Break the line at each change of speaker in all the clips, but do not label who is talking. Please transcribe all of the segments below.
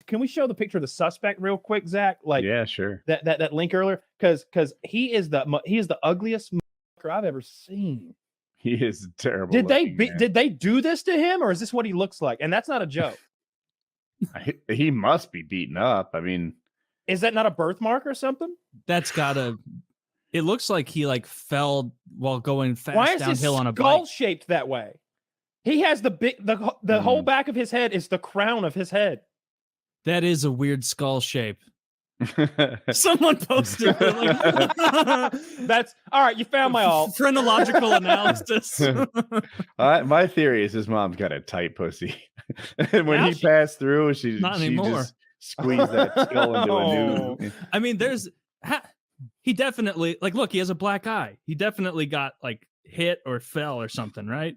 can we show the picture of the suspect real quick, Zach? Like,
yeah, sure.
That link earlier, because he is the ugliest motherfucker I've ever seen.
He is terrible.
Did they do this to him, or is this what he looks like? And that's not a joke.
He must be beaten up. I mean,
is that not a birthmark or something?
That's gotta. It looks like he like fell while going fast
Why is
downhill
his
on a
skull
bike.
Shaped that way? He has the whole back of his head is the crown of his head.
That is a weird skull shape. Someone posted it, like,
that's all right. You found my alt.
Phrenological analysis.
My theory is his mom's got a tight pussy, and when he passed through, she just squeezed that skull into a new.
I mean, he definitely look. He has a black eye. He definitely got like hit or fell or something, right?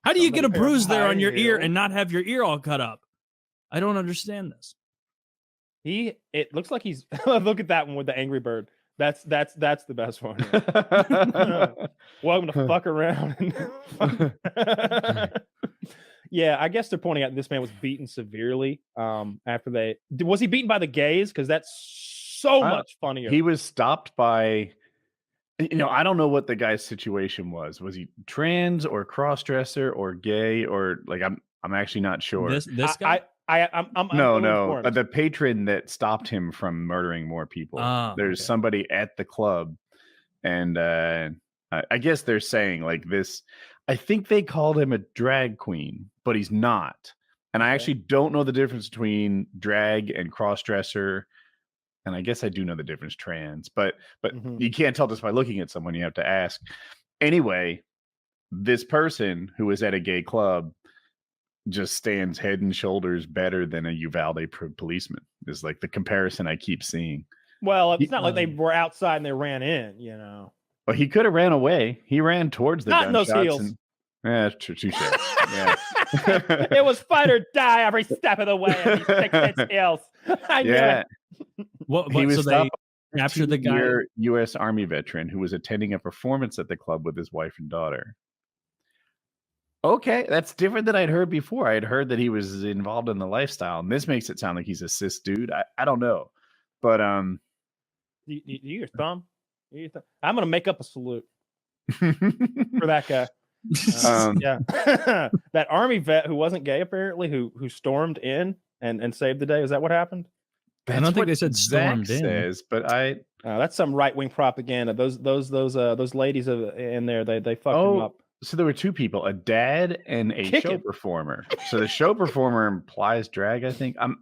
How do you get a bruise there on your ear and not have your ear all cut up? I don't understand this.
It looks like he's look at that one with the angry bird. That's the best one. Welcome to fuck around. Yeah, I guess they're pointing out this man was beaten severely. After was he beaten by the gays? Because that's so much funnier.
He was stopped by, I don't know what the guy's situation was. Was he trans or cross-dresser or gay or like I'm actually not sure.
This guy.
I'm
no. The patron that stopped him from murdering more people. There's somebody at the club, and I guess they're saying like this. I think they called him a drag queen, but he's not. And I actually don't know the difference between drag and cross-dresser. And I guess I do know the difference trans, but you can't tell just by looking at someone. You have to ask. Anyway, this person who was at a gay club just stands head and shoulders better than a Uvalde policeman is like the comparison I keep seeing.
Well, it's not like they were outside and they ran in,
Well, he could have ran away. He ran towards the
not
gunshots.
In those heels.
Touche. Yeah.
It was fight or die every step of the way. And he six heels. I knew it.
He was so they captured the guy,
U.S. Army veteran who was attending a performance at the club with his wife and daughter. Okay, that's different than I'd heard before. I'd heard that he was involved in the lifestyle, and this makes it sound like he's a cis dude. I don't know, but
your thumb. I'm gonna make up a salute for that guy. Yeah, that Army vet who wasn't gay apparently, who stormed in and saved the day. Is that what happened?
I don't think they said stormed in.
Says, but
that's some right wing propaganda. Those ladies in there, they fucked him up.
So there were two people, a dad and a show performer. So the show performer implies drag, I think. I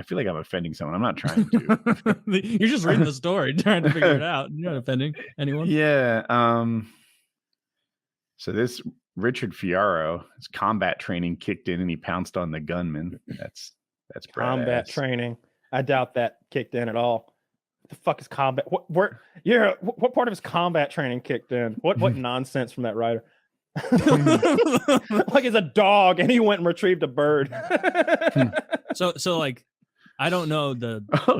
feel like I'm offending someone. I'm not trying to.
You're just reading the story, trying to figure it out. You're not offending anyone.
Yeah. So this Richard Fiaro, his combat training kicked in and he pounced on the gunman. That's
combat training. I doubt that kicked in at all. What the fuck is combat? What part of his combat training kicked in? What nonsense from that writer? Like it's a dog and he went and retrieved a bird.
So like I don't know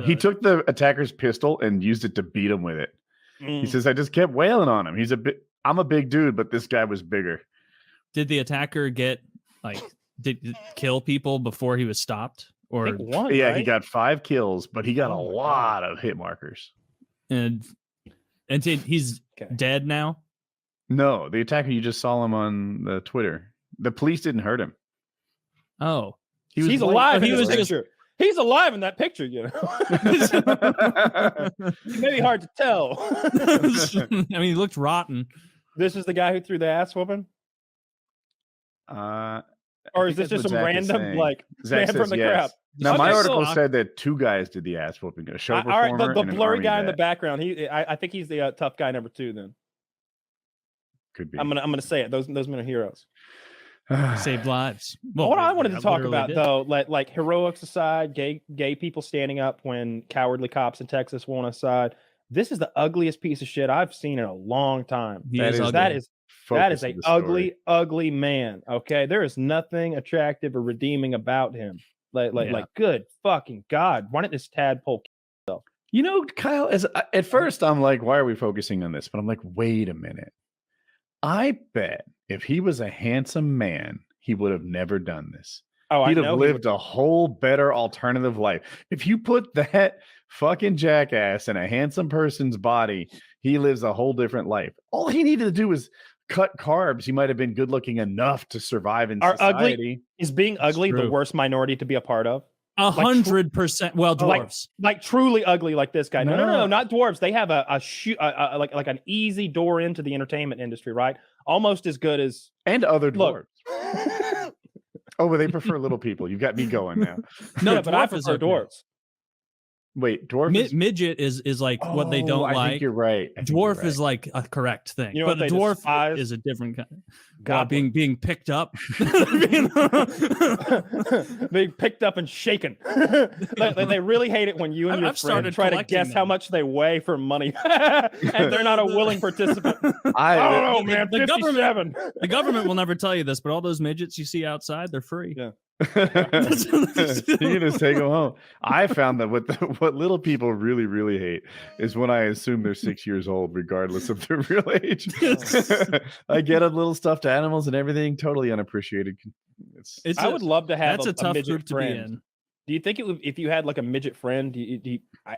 he took the attacker's pistol and used it to beat him with it. He says I just kept wailing on him. I'm a big dude, but this guy was bigger.
Did the attacker did kill people before he was stopped? Or
one,
yeah,
right?
He got 5 kills, but he got a lot of hit markers.
And he's dead now?
No, the attacker, you just saw him on the Twitter. The police didn't hurt him.
Oh.
He's alive in this picture. He's alive in that picture, It may be hard to tell.
I mean, he looked rotten.
This is the guy who threw the ass whooping? Or is this just some random man from the crowd?
Now, my article said that 2 guys did the ass whooping. A show performer
the
and
blurry
an
guy
vet.
in the background. I think he's the tough guy number 2. Then
could be.
I'm gonna say it. Those men are heroes.
Saved lives.
Well, what I wanted to talk about though, like heroics aside, gay people standing up when cowardly cops in Texas won't aside. This is the ugliest piece of shit I've seen in a long time. That is a ugly man. Okay, there is nothing attractive or redeeming about him. Like good fucking God, why didn't this tadpole kill himself?
Kyle, at first I'm like, why are we focusing on this? But I'm like, wait a minute. I bet if he was a handsome man, he would have never done this. he'd have lived a whole better alternative life. If you put that fucking jackass in a handsome person's body, he lives a whole different life. All he needed to do was cut carbs. He might have been good looking enough to survive in society.
Is being ugly the worst minority to be a part of?
100%. Well, dwarves,
like truly ugly, like this guy. No, not dwarves. They have like an easy door into the entertainment industry, right? Almost as good as
other dwarves. Oh, but they prefer little people. You've got me going now.
No, but I prefer dwarves.
Wait, dwarf
midget is like what they don't like.
I think you're right.
Dwarf is like a correct thing, but a dwarf is a different kind. God, being picked up,
being picked up and shaken. They really hate it when you and your friend try to guess how much they weigh for money, and they're not a willing participant.
I don't
know, man.
The government will never tell you this, but all those midgets you see outside, they're free.
Yeah. You can just take them home. I found that what little people really, really hate is when I assume they're 6 years old, regardless of their real age. I get a little stuffed animals and everything, totally unappreciated.
I would love to have
a tough
midget
group
friend.
To be in.
Do you think if you had like a midget friend,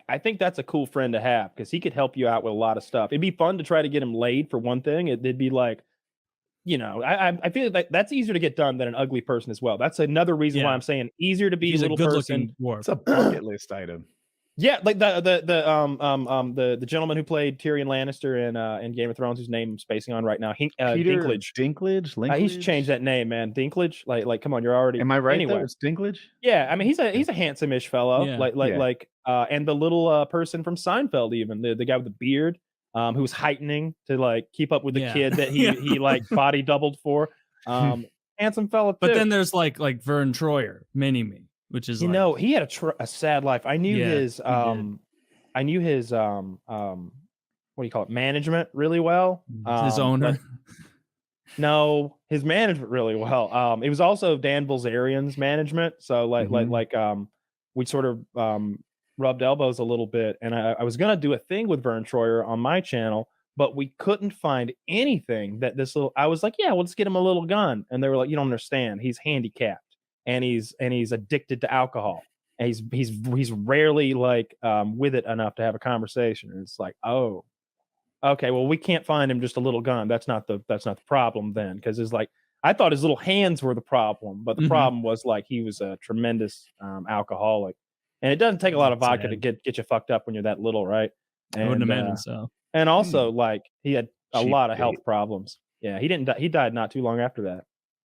I think that's a cool friend to have because he could help you out with a lot of stuff. It'd be fun to try to get him laid for one thing. It'd be like, I feel like that's easier to get done than an ugly person as well. That's another reason why I'm saying easier to be a little person.
It's a bucket list item.
Yeah, like the gentleman who played Tyrion Lannister in Game of Thrones, whose name I'm spacing on right now, Dinklage. He's changed that name, man. Dinklage. Like, come on, you're already.
Am I right?
Anyway,
it's Dinklage.
Yeah, I mean he's a handsome-ish fellow. Yeah. And the little person from Seinfeld, even the guy with the beard. Who was heightening to like keep up with the kid that he like body doubled for. Handsome fella too.
But then there's like Vern Troyer, Mini-Me, which is
he had a sad life. I knew his what do you call it, management really well.
His owner.
No, his management really well. It was also Dan Bilzerian's management. So we sort of rubbed elbows a little bit, and I was gonna do a thing with Vern Troyer on my channel, but we couldn't find anything that I was like, yeah, well, let's get him a little gun, and they were like, you don't understand, he's handicapped and he's addicted to alcohol, and he's rarely like with it enough to have a conversation. And it's like, oh, okay, well, we can't find him just a little gun. That's not the problem then, because it's like I thought his little hands were the problem, but the problem was like he was a tremendous alcoholic. And it doesn't take a lot of vodka to get you fucked up when you're that little, right? And,
I wouldn't imagine so.
And also, like, he had a lot of health problems. Yeah, he didn't die. He died not too long after that.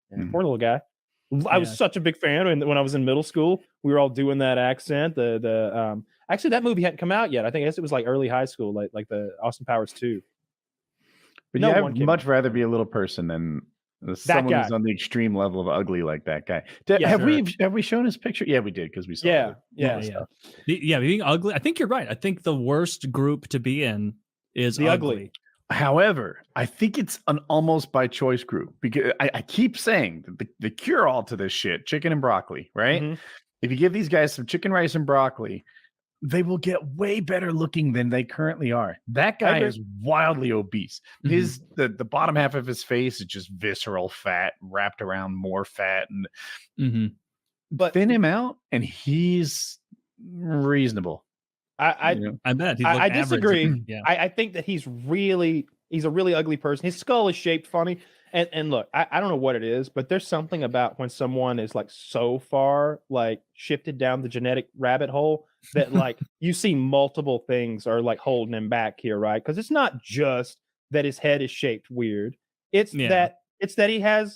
Yeah, poor little guy. I was such a big fan when I was in middle school. We were all doing that accent. Actually, that movie hadn't come out yet. I guess it was like early high school, like the Austin Powers 2.
But yeah, I'd much rather be a little person than someone who's on the extreme level of ugly like that guy. Have we shown his picture? Yeah, we did, because we saw
being ugly. I think you're right. I think the worst group to be in is
the ugly.
However, I think it's an almost by choice group, because I keep saying the cure all to this shit, chicken and broccoli, right? Mm-hmm. If you give these guys some chicken, rice, and broccoli, they will get way better looking than they currently are. That guy is wildly obese. The bottom half of his face is just visceral fat wrapped around more fat, and but thin him out, and he's reasonable.
I bet.
I disagree. I think that he's a really ugly person. His skull is shaped funny. And look, I don't know what it is, but there's something about when someone is like so far like shifted down the genetic rabbit hole that like you see multiple things are like holding him back here, right? Because it's not just that his head is shaped weird. It's that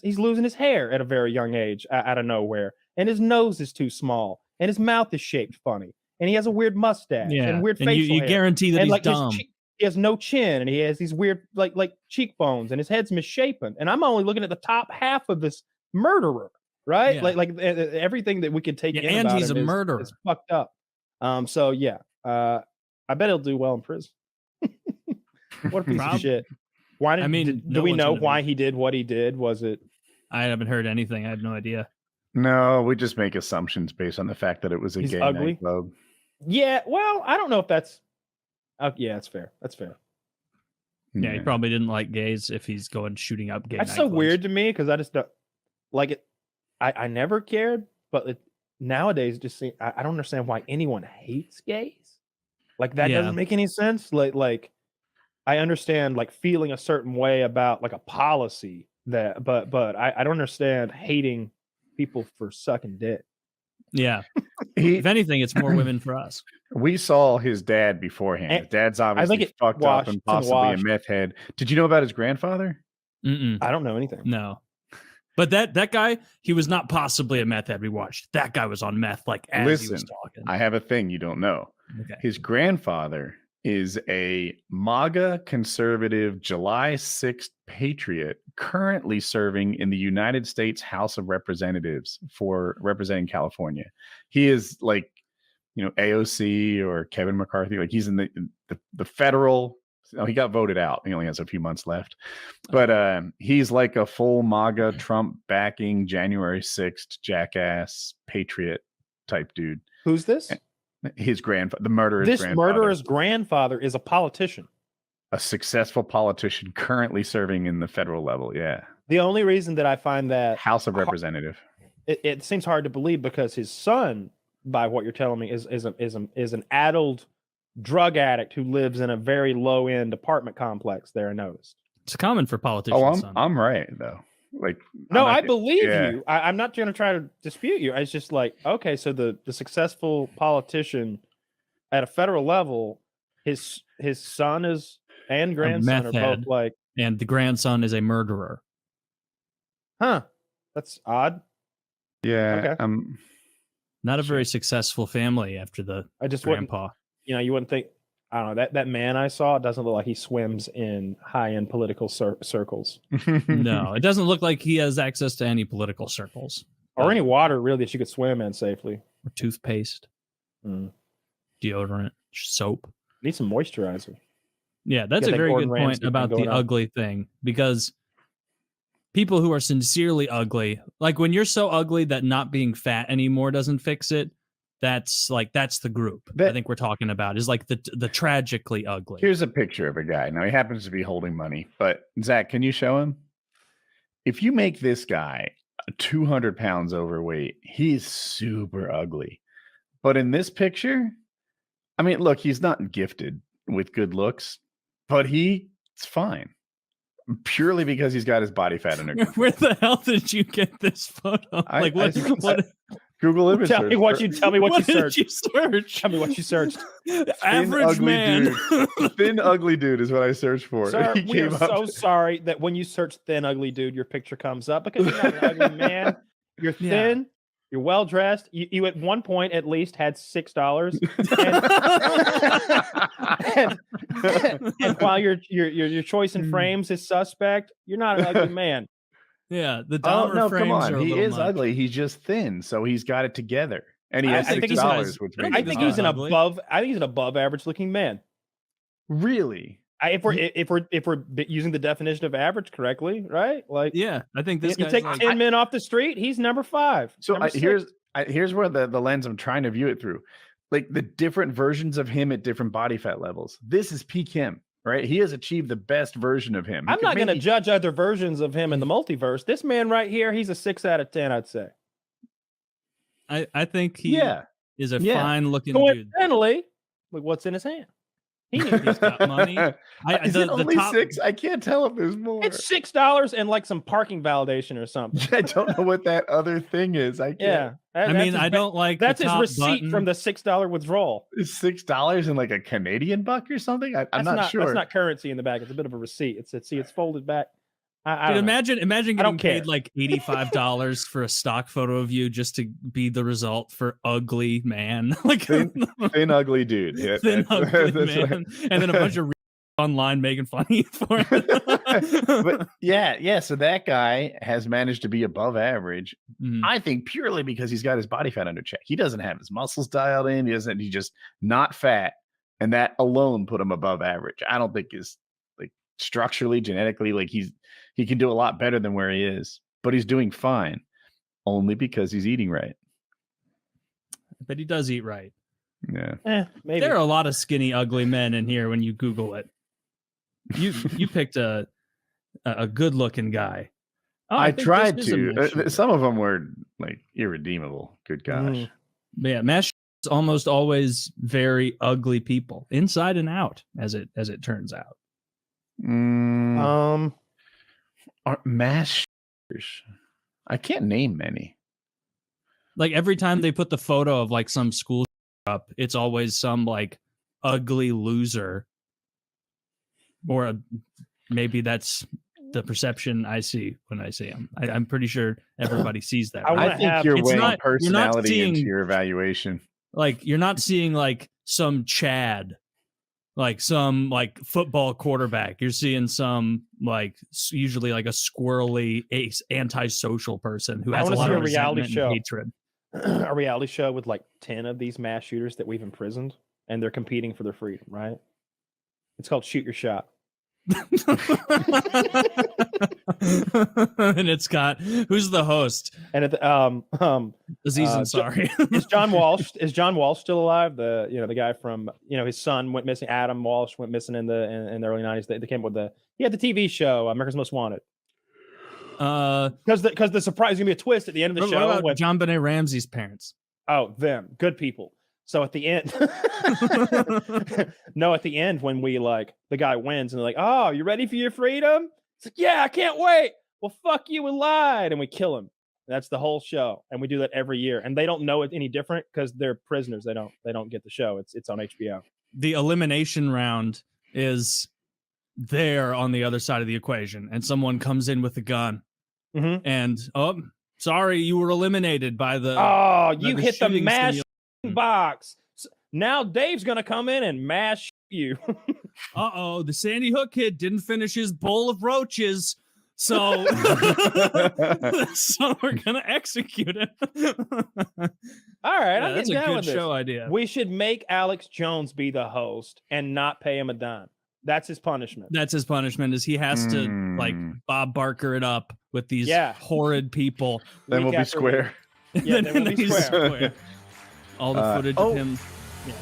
he's losing his hair at a very young age out of nowhere, and his nose is too small, and his mouth is shaped funny, and he has a weird mustache and weird facial hair.
You guarantee that he's dumb.
He has no chin, and he has these weird like cheekbones, and his head's misshapen. And I'm only looking at the top half of this murderer, right? Yeah. Like everything that we could take in
and
about
he's
him
a murderer.
Is fucked up. So yeah, I bet he'll do well in prison. What a piece of shit. Why did do we know why he did what he did? Was it?
I haven't heard anything. I have no idea.
No, we just make assumptions based on the fact that it was a gay nightclub.
Yeah, well, I don't know if that's. Yeah, that's fair. That's fair.
Yeah, he probably didn't like gays if he's going shooting up gay.
That's so weird to me, because I just don't like it. I never cared, but nowadays just I don't understand why anyone hates gays. Like that doesn't make any sense. Like I understand like feeling a certain way about like a policy that, but I don't understand hating people for sucking dick.
Yeah. If anything, it's more women for us.
We saw his dad beforehand. His dad's obviously fucked up and possibly a meth head. Did you know about his grandfather?
I
don't know anything.
No. But that guy, he was not possibly a meth head. We watched. That guy was on meth like as he was talking.
I have a thing you don't know.
Okay.
His grandfather is a MAGA conservative July 6th patriot currently serving in the United States House of Representatives for representing California. He is like, AOC or Kevin McCarthy. Like he's in the federal. He got voted out. He only has a few months left. But he's like a full MAGA Trump backing January 6th jackass patriot type dude.
Who's this?
His grandfather, the murderer's grandfather.
This murderer's grandfather is a politician.
A successful politician currently serving in the federal level. Yeah.
The only reason that I find that
House of Representative.
It seems hard to believe because his son, by what you're telling me, is an addled drug addict who lives in a very low end apartment complex there. I noticed.
It's common for politicians.
I'm right though. Like
no, I believe you. I'm not going to try to dispute you. It's just like, okay, so the successful politician at a federal level, his son is and grandson are both like,
and the grandson is a murderer.
Huh? That's odd.
Yeah.
Okay.
Not a very successful family after the grandpa.
You wouldn't think. I don't know, that man I saw doesn't look like he swims in high-end political circles.
No, it doesn't look like he has access to any political circles.
Or any water, really, that you could swim in safely.
Or toothpaste. Deodorant. Soap.
Need some moisturizer.
Yeah, that's a very good point about the ugly thing. Because people who are sincerely ugly, like when you're so ugly that not being fat anymore doesn't fix it, that's the group I think we're talking about is like the tragically ugly.
Here's a picture of a guy. Now he happens to be holding money, but Zach, can you show him? If you make this guy 200 pounds overweight, he's super ugly. But in this picture, I mean, look, he's not gifted with good looks, but he's fine. Purely because he's got his body fat under control.
Where the hell did you get this photo? What
Google image
tell me what you searched.
Tell me what
you searched.
Average man.
Thin ugly dude is what I searched for.
Sir, we are so sorry that when you search thin ugly dude, your picture comes up because you're not an ugly man. You're thin. You're well dressed. You at one point at least had $6. And while your choice in frames is suspect, you're not an ugly man.
Yeah, the dollar
no,
frames
come on. He is
much.
ugly. He's just thin, so he's got it together. And he has $6, which makes
I think he's an above average looking man.
Really?
If we're using the definition of average correctly, right? Like,
yeah, I think this.
You take 10 men off the street, he's number 5.
So here's where the lens I'm trying to view it through, like the different versions of him at different body fat levels. This is peak him. Right, he has achieved the best version of him.
I'm not going to judge other versions of him in the multiverse. This man right here, he's a 6 out of 10, I'd say.
I think he is a fine-looking dude.
Coincidentally, look what's in his hand.
He's got money.
Is it only 6? I can't tell if there's more.
It's $6 and like some parking validation or something.
I don't know what that other thing is. I can't.
I don't like.
That's his receipt from the $6 withdrawal.
It's $6 and like a Canadian buck or something. I'm not sure.
That's not currency in the back. It's a bit of a receipt. It's folded back.
Imagine getting paid like $85 for a stock photo of you just to be the result for ugly man, like
thin ugly dude,
thin ugly man, and then a bunch of online making fun of you for it.
But yeah. So that guy has managed to be above average. I think purely because he's got his body fat under check. He doesn't have his muscles dialed in. He's just not fat, and that alone put him above average. I don't think is like structurally, genetically, like he can do a lot better than where he is, but he's doing fine only because he's eating right.
But he does eat right.
Yeah.
Maybe.
There are a lot of skinny, ugly men in here when you Google it. You picked a good looking guy.
I tried to. Some of them were like irredeemable. Good gosh.
Yeah, mass shooters almost always very ugly people, inside and out, as it turns out.
Are mass shooters? I can't name many.
Like every time they put the photo of like some school up, it's always some like ugly loser, or maybe that's the perception I see when I see him. I'm pretty sure everybody sees that.
Right? I think you're weighing personality into your evaluation.
Like you're not seeing like some Chad, like some like football quarterback. You're seeing some like usually like a squirrely, antisocial person who has a lot of reality show and hatred.
A reality show with like 10 of these mass shooters that we've imprisoned, and they're competing for their freedom, right? It's called Shoot Your Shot.
And it's got, who's the host?
And at
Aziz Ansari.
Is John Walsh still alive? The guy from, his son went missing. Adam Walsh went missing in the early 90s. They came up with he had the TV show America's Most Wanted. Because the surprise is gonna be a twist at the end of the show.
What about John Benet Ramsey's parents?
Oh, them good people. So at the end, at the end when we the guy wins and they're like, "Oh, you ready for your freedom?" It's like, "Yeah, I can't wait." Well, fuck you, we lied, and we kill him. That's the whole show, and we do that every year. And they don't know it any different because they're prisoners. They don't get the show. It's on HBO.
The elimination round is there on the other side of the equation, and someone comes in with a gun, and sorry, you were eliminated by the.
Oh, you hit the mash box. Now Dave's gonna come in and mash you.
The Sandy Hook kid didn't finish his bowl of roaches, so so we're gonna execute him.
All right, I'm
that's
getting down
a
with
good
this.
show idea.
We should make Alex Jones be the host and not pay him a dime. That's his punishment.
That's his punishment, is he has to like Bob Barker it up with these horrid people.
Then we'll be square.
Yeah, then we'll be square.
All the footage of him. Yeah.